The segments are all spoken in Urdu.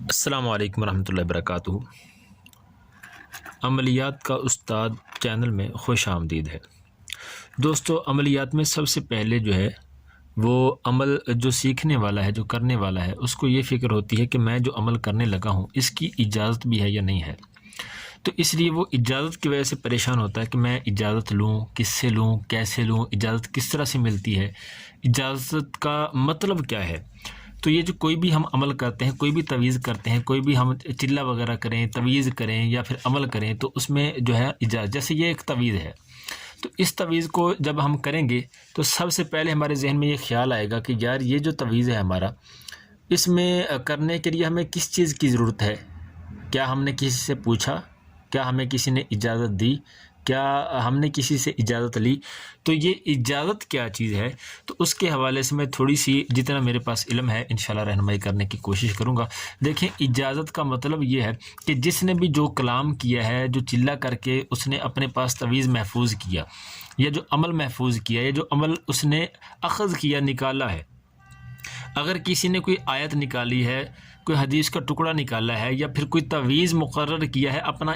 السلام علیکم ورحمۃ اللہ وبرکاتہ۔ عملیات کا استاد چینل میں خوش آمدید ہے۔ دوستو، عملیات میں سب سے پہلے جو ہے وہ عمل جو سیکھنے والا ہے، جو کرنے والا ہے، اس کو یہ فکر ہوتی ہے کہ میں جو عمل کرنے لگا ہوں اس کی اجازت بھی ہے یا نہیں ہے۔ تو اس لیے وہ اجازت کی وجہ سے پریشان ہوتا ہے کہ میں اجازت لوں، کس سے لوں، کیسے لوں، اجازت کس طرح سے ملتی ہے، اجازت کا مطلب کیا ہے۔ تو یہ جو کوئی بھی ہم عمل کرتے ہیں، کوئی بھی تویز کرتے ہیں، کوئی بھی ہم چلہ وغیرہ کریں، تویز کریں یا پھر عمل کریں، تو اس میں جو ہے اجازت، جیسے یہ ایک تویز ہے، تو اس تویز کو جب ہم کریں گے تو سب سے پہلے ہمارے ذہن میں یہ خیال آئے گا کہ یار یہ جو تویز ہے ہمارا، اس میں کرنے کے لیے ہمیں کس چیز کی ضرورت ہے۔ کیا ہم نے کسی سے پوچھا؟ کیا ہمیں کسی نے اجازت دی؟ کیا ہم نے کسی سے اجازت لی؟ تو یہ اجازت کیا چیز ہے، تو اس کے حوالے سے میں تھوڑی سی جتنا میرے پاس علم ہے انشاءاللہ رہنمائی کرنے کی کوشش کروں گا۔ دیکھیں، اجازت کا مطلب یہ ہے کہ جس نے بھی جو کلام کیا ہے، جو چلہ کر کے اس نے اپنے پاس تویز محفوظ کیا، یا جو عمل محفوظ کیا، یا جو عمل اس نے اخذ کیا، نکالا ہے۔ اگر کسی نے کوئی آیت نکالی ہے، کوئی حدیث کا ٹکڑا نکالا ہے، یا پھر کوئی تویز مقرر کیا ہے اپنا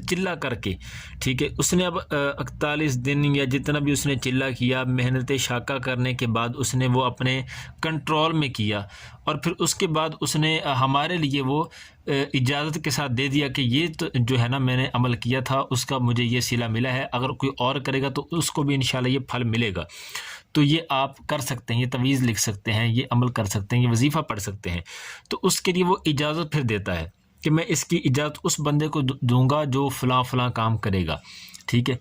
چلہ کر کے، ٹھیک ہے، اس نے اب 41 دن یا جتنا بھی اس نے چلہ کیا، محنت شاقہ کرنے کے بعد اس نے وہ اپنے کنٹرول میں کیا، اور پھر اس کے بعد اس نے ہمارے لیے وہ اجازت کے ساتھ دے دیا کہ یہ تو جو ہے نا میں نے عمل کیا تھا، اس کا مجھے یہ صلہ ملا ہے، اگر کوئی اور کرے گا تو اس کو بھی انشاءاللہ یہ پھل ملے گا۔ تو یہ آپ کر سکتے ہیں، یہ تویز لکھ سکتے ہیں، یہ عمل کر سکتے ہیں، یہ وظیفہ پڑھ سکتے ہیں۔ تو اس کے لیے وہ اجازت پھر دیتا ہے کہ میں اس کی اجازت اس بندے کو دوں گا جو فلاں فلاں کام کرے گا، ٹھیک ہے،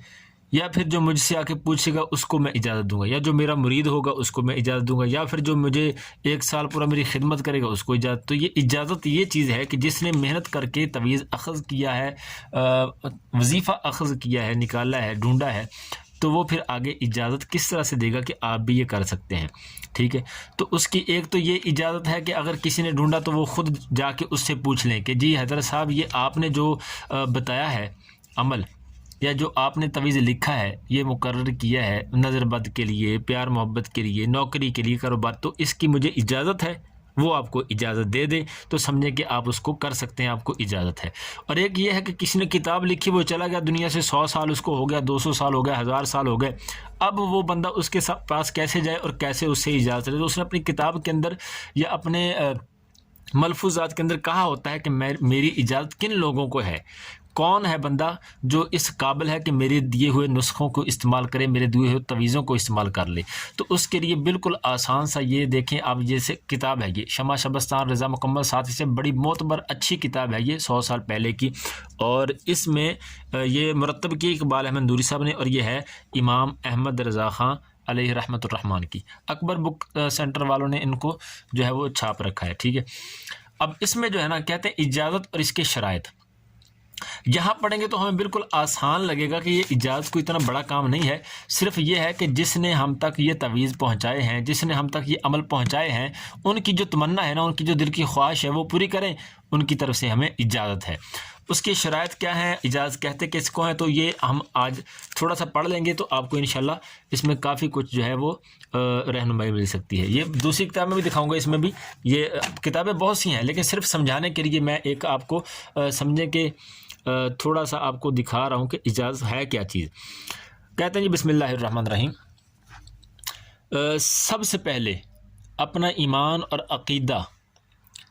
یا پھر جو مجھ سے آ کے پوچھے گا اس کو میں اجازت دوں گا، یا جو میرا مرید ہوگا اس کو میں اجازت دوں گا، یا پھر جو مجھے 1 سال پورا میری خدمت کرے گا اس کو اجازت۔ تو یہ اجازت یہ چیز ہے کہ جس نے محنت کر کے تویز اخذ کیا ہے، وظیفہ اخذ کیا ہے، نکالا ہے، ڈھونڈا ہے، تو وہ پھر آگے اجازت کس طرح سے دے گا کہ آپ بھی یہ کر سکتے ہیں، ٹھیک ہے۔ تو اس کی ایک تو یہ اجازت ہے کہ اگر کسی نے ڈھونڈا تو وہ خود جا کے اس سے پوچھ لیں کہ جی حضرت صاحب، یہ آپ نے جو بتایا ہے عمل، یا جو آپ نے تویز لکھا ہے، یہ مقرر کیا ہے نظر بد کے لیے، پیار محبت کے لیے، نوکری کے لیے، کاروبار، تو اس کی مجھے اجازت ہے، وہ آپ کو اجازت دے دے تو سمجھے کہ آپ اس کو کر سکتے ہیں، آپ کو اجازت ہے۔ اور ایک یہ ہے کہ کسی نے کتاب لکھی، وہ چلا گیا دنیا سے، 100 سال اس کو ہو گیا، 200 سال ہو گیا، 1000 سال ہو گئے، اب وہ بندہ اس کے پاس کیسے جائے اور کیسے اس سے اجازت لے؟ تو اس نے اپنی کتاب کے اندر یا اپنے ملفوظات کے اندر کہا ہوتا ہے کہ میری اجازت کن لوگوں کو ہے، کون ہے بندہ جو اس قابل ہے کہ میرے دیے ہوئے نسخوں کو استعمال کرے، میرے دیے ہوئے تویزوں کو استعمال کر لے۔ تو اس کے لیے بالکل آسان سا، یہ دیکھیں آپ، جیسے کتاب ہے یہ شمع شبستان رضا مکمل، ساتھ سے بڑی معتبر اچھی کتاب ہے یہ، 100 سال پہلے کی، اور اس میں یہ مرتب کی اقبال احمد نوری صاحب نے، اور یہ ہے امام احمد رضا خان علیہ رحمۃ الرحمن کی، اکبر بک سینٹر والوں نے ان کو جو ہے وہ چھاپ رکھا ہے، ٹھیک ہے۔ اب اس میں جو ہے نا کہتے ہیں اجازت اور اس کے شرائط، یہاں پڑھیں گے تو ہمیں بالکل آسان لگے گا کہ یہ اجازت کوئی اتنا بڑا کام نہیں ہے، صرف یہ ہے کہ جس نے ہم تک یہ تویز پہنچائے ہیں، جس نے ہم تک یہ عمل پہنچائے ہیں، ان کی جو تمنا ہے نا، ان کی جو دل کی خواہش ہے وہ پوری کریں، ان کی طرف سے ہمیں اجازت ہے۔ اس کی شرائط کیا ہیں، اجازت کہتے کس کو ہیں، تو یہ ہم آج تھوڑا سا پڑھ لیں گے تو آپ کو انشاءاللہ اس میں کافی کچھ جو ہے وہ رہنمائی مل سکتی ہے۔ یہ دوسری کتاب میں بھی دکھاؤں گا، اس میں بھی یہ کتابیں بہت سی ہیں، لیکن صرف سمجھانے کے لیے میں ایک آپ کو سمجھیں کہ تھوڑا سا آپ کو دکھا رہا ہوں کہ اجازت ہے کیا چیز۔ کہتے ہیں جی بسم اللہ الرحمن الرحیم، سب سے پہلے اپنا ایمان اور عقیدہ،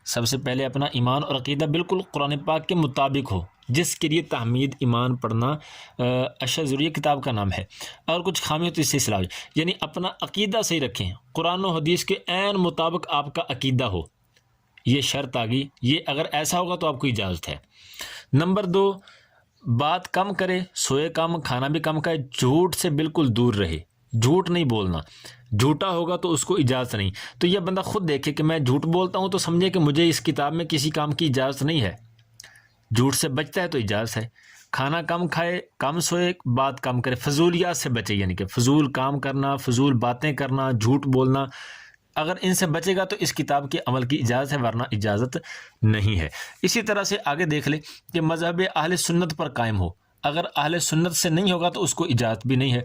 سب سے پہلے اپنا ایمان اور عقیدہ بالکل قرآن پاک کے مطابق ہو، جس کے لیے تحمید ایمان پڑھنا اشد ضروری کتاب کا نام ہے۔ اور کچھ خامی تو اس سے اصلاح، یعنی اپنا عقیدہ صحیح رکھیں، قرآن و حدیث کے عین مطابق آپ کا عقیدہ ہو، یہ شرط آ گئی، یہ اگر ایسا ہوگا تو آپ کو اجازت ہے۔ نمبر 2، بات کم کرے، سوئے کم، کھانا بھی کم کھائے، جھوٹ سے بالکل دور رہے، جھوٹ نہیں بولنا، جھوٹا ہوگا تو اس کو اجازت نہیں۔ تو یہ بندہ خود دیکھے کہ میں جھوٹ بولتا ہوں تو سمجھے کہ مجھے اس کتاب میں کسی کام کی اجازت نہیں ہے، جھوٹ سے بچتا ہے تو اجازت ہے۔ کھانا کم کھائے، کم سوئے، بات کم کرے، فضولیات سے بچے، یعنی کہ فضول کام کرنا، فضول باتیں کرنا، جھوٹ بولنا، اگر ان سے بچے گا تو اس کتاب کے عمل کی اجازت ہے، ورنہ اجازت نہیں ہے۔ اسی طرح سے آگے دیکھ لیں کہ مذہب اہل سنت پر قائم ہو، اگر اہل سنت سے نہیں ہوگا تو اس کو اجازت بھی نہیں ہے،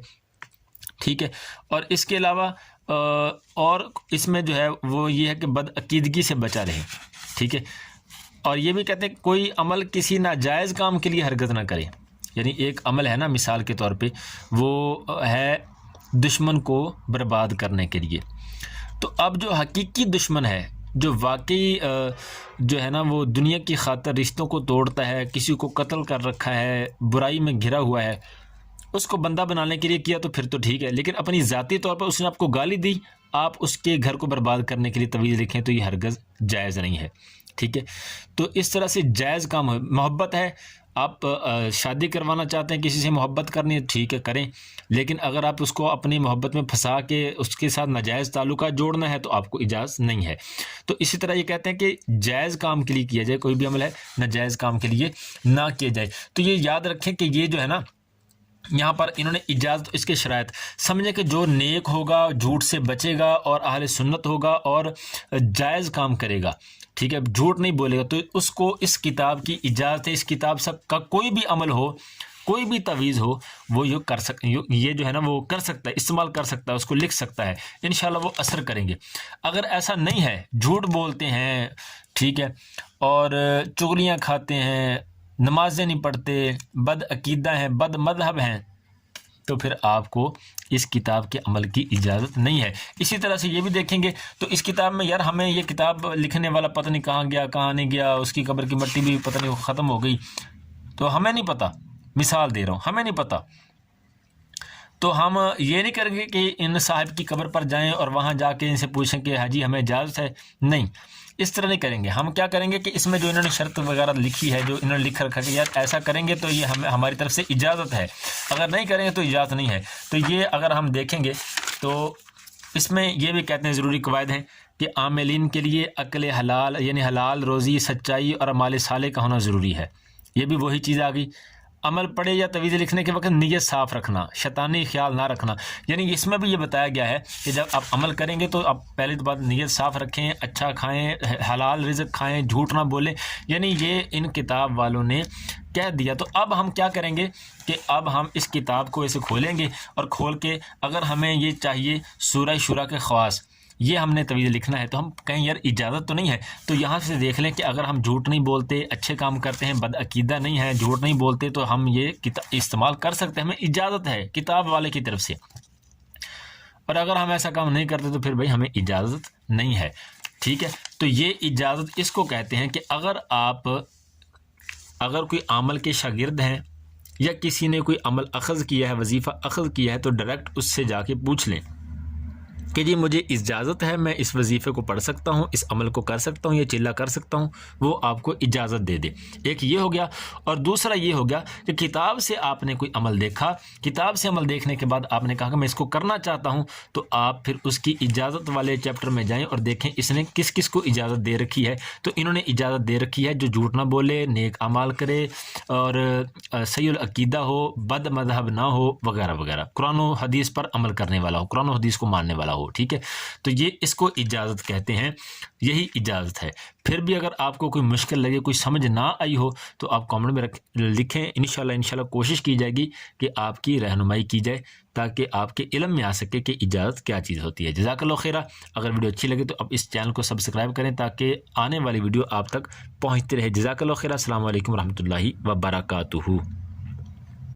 ٹھیک ہے۔ اور اس کے علاوہ اور اس میں جو ہے وہ یہ ہے کہ بد عقیدگی سے بچا رہے، ٹھیک ہے۔ اور یہ بھی کہتے ہیں کوئی عمل کسی ناجائز کام کے لیے ہرگز نہ کرے. یعنی ایک عمل ہے نا مثال کے طور پہ وہ ہے دشمن کو برباد کرنے کے لیے. تو اب جو حقیقی دشمن ہے جو واقعی جو ہے نا وہ دنیا کی خاطر رشتوں کو توڑتا ہے, کسی کو قتل کر رکھا ہے, برائی میں گھرا ہوا ہے, اس کو بندہ بنانے کے لیے کیا تو پھر تو ٹھیک ہے. لیکن اپنی ذاتی طور پر اس نے آپ کو گالی دی, آپ اس کے گھر کو برباد کرنے کے لیے تویز لکھیں تو یہ ہرگز جائز نہیں ہے. ٹھیک ہے, تو اس طرح سے جائز کام ہے. محبت ہے, آپ شادی کروانا چاہتے ہیں, کسی سے محبت کرنی ہے, ٹھیک ہے کریں, لیکن اگر آپ اس کو اپنی محبت میں پھنسا کے اس کے ساتھ ناجائز تعلقات جوڑنا ہے تو آپ کو اجازت نہیں ہے. تو اسی طرح یہ کہتے ہیں کہ جائز کام کے لیے کیا جائے, کوئی بھی عمل ہے ناجائز کام کے لیے نہ کیا جائے. تو یہ یاد رکھیں کہ یہ جو ہے نا یہاں پر انہوں نے اجازت اس کے شرائط سمجھے کہ جو نیک ہوگا, جھوٹ سے بچے گا اور اہل سنت ہوگا اور جائز کام کرے گا, ٹھیک ہے, جھوٹ نہیں بولے گا, تو اس کو اس کتاب کی اجازت ہے. اس کتاب سب کا کوئی بھی عمل ہو, کوئی بھی تویز ہو, وہ یہ کر یہ جو ہے نا وہ کر سکتا ہے, استعمال کر سکتا ہے, اس کو لکھ سکتا ہے, انشاءاللہ وہ اثر کریں گے. اگر ایسا نہیں ہے, جھوٹ بولتے ہیں, ٹھیک ہے, اور چغلیاں کھاتے ہیں, نمازیں نہیں پڑھتے, بد عقیدہ ہیں, بد مذہب ہیں, تو پھر آپ کو اس کتاب کے عمل کی اجازت نہیں ہے. اسی طرح سے یہ بھی دیکھیں گے تو اس کتاب میں یار ہمیں یہ کتاب لکھنے والا پتہ نہیں کہاں گیا کہاں نہیں گیا, اس کی قبر کی مٹی بھی پتہ نہیں ختم ہو گئی, تو ہمیں نہیں پتہ, مثال دے رہا ہوں, ہمیں نہیں پتہ, تو ہم یہ نہیں کریں گے کہ ان صاحب کی قبر پر جائیں اور وہاں جا کے ان سے پوچھیں کہ حاجی ہمیں اجازت ہے. نہیں, اس طرح نہیں کریں گے. ہم کیا کریں گے کہ اس میں جو انہوں نے شرط وغیرہ لکھی ہے, جو انہوں نے لکھ رکھا کہ یار ایسا کریں گے تو یہ ہماری طرف سے اجازت ہے, اگر نہیں کریں گے تو اجازت نہیں ہے. تو یہ اگر ہم دیکھیں گے تو اس میں یہ بھی کہتے ہیں ضروری قواعد ہیں کہ عاملین کے لیے عقل حلال یعنی حلال روزی, سچائی اور اعمال صالح کا ہونا ضروری ہے. یہ بھی وہی چیز آ گئی. عمل پڑھے یا تویز لکھنے کے وقت نیت صاف رکھنا, شیطانی خیال نہ رکھنا. یعنی اس میں بھی یہ بتایا گیا ہے کہ جب آپ عمل کریں گے تو آپ پہلی تو بات نیت صاف رکھیں, اچھا کھائیں, حلال رزق کھائیں, جھوٹ نہ بولیں. یعنی یہ ان کتاب والوں نے کہہ دیا. تو اب ہم کیا کریں گے کہ اب ہم اس کتاب کو ایسے کھولیں گے اور کھول کے اگر ہمیں یہ چاہیے سورہ شورا کے خواص, یہ ہم نے طویل لکھنا ہے, تو ہم کہیں یار اجازت تو نہیں ہے, تو یہاں سے دیکھ لیں کہ اگر ہم جھوٹ نہیں بولتے, اچھے کام کرتے ہیں, بد عقیدہ نہیں ہے, جھوٹ نہیں بولتے, تو ہم یہ استعمال کر سکتے ہیں, ہمیں اجازت ہے کتاب والے کی طرف سے. اور اگر ہم ایسا کام نہیں کرتے تو پھر بھائی ہمیں اجازت نہیں ہے. ٹھیک ہے, تو یہ اجازت اس کو کہتے ہیں کہ اگر کوئی عمل کے شاگرد ہیں یا کسی نے کوئی عمل اخذ کیا ہے, وظیفہ اخذ کیا ہے, تو ڈائریکٹ اس سے جا کے پوچھ لیں کہ جی مجھے اجازت ہے, میں اس وظیفے کو پڑھ سکتا ہوں, اس عمل کو کر سکتا ہوں, یہ چلہ کر سکتا ہوں, وہ آپ کو اجازت دے دے. ایک یہ ہو گیا. اور دوسرا یہ ہو گیا کہ کتاب سے آپ نے کوئی عمل دیکھا, کتاب سے عمل دیکھنے کے بعد آپ نے کہا کہ میں اس کو کرنا چاہتا ہوں, تو آپ پھر اس کی اجازت والے چیپٹر میں جائیں اور دیکھیں اس نے کس کس کو اجازت دے رکھی ہے. تو انہوں نے اجازت دے رکھی ہے جو جھوٹ نہ بولے, نیک اعمال کرے اور صحیح العقیدہ ہو, بد مذہب نہ ہو, وغیرہ وغیرہ, قرآن و حدیث پر عمل کرنے والا ہو, قرآن و حدیث کو ماننے والا ہو. ٹھیک ہے, تو یہ اس کو اجازت کہتے ہیں, یہی اجازت ہے. پھر بھی اگر آپ کو کوئی مشکل لگے, کوئی سمجھ نہ آئی ہو, تو آپ کامنٹ میں لکھیں, انشاءاللہ کوشش کی جائے گی کہ آپ کی رہنمائی کی جائے تاکہ آپ کے علم میں آ سکے کہ اجازت کیا چیز ہوتی ہے. جزاک اللہ خیرہ. اگر ویڈیو اچھی لگے تو اب اس چینل کو سبسکرائب کریں تاکہ آنے والی ویڈیو آپ تک پہنچتی رہے. جزاک اللہ خیرہ. السلام علیکم ورحمۃ اللہ وبرکاتہ.